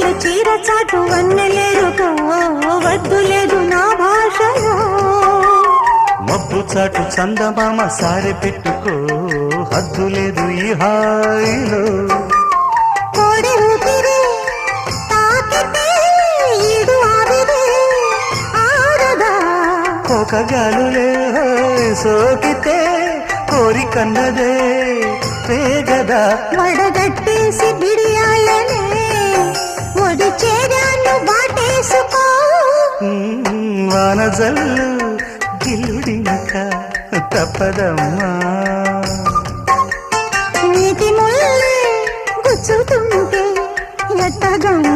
మల్లెలు చీర చాటు వన్నెలేరుకో వద్దు లేదు నా భాషలో మబ్బు చాటు చందమామ సారె పెట్టుకో హద్దు లేదు ఈ హాయిలో కోడి ఊపిరి తాకితే ఈడు ఆవిరి ఆడదా ఒక గాలులే సోకితే కోరికన్నదే పేగదా వడగట్టేసి బిడియాలనే ఒడి చేరాను బాటేసుకో వానజల్లు గిల్లుడినక తప్పదమ్మా నీటి ముల్లే గుచ్చుతుంటే ఎట్టగమ్మా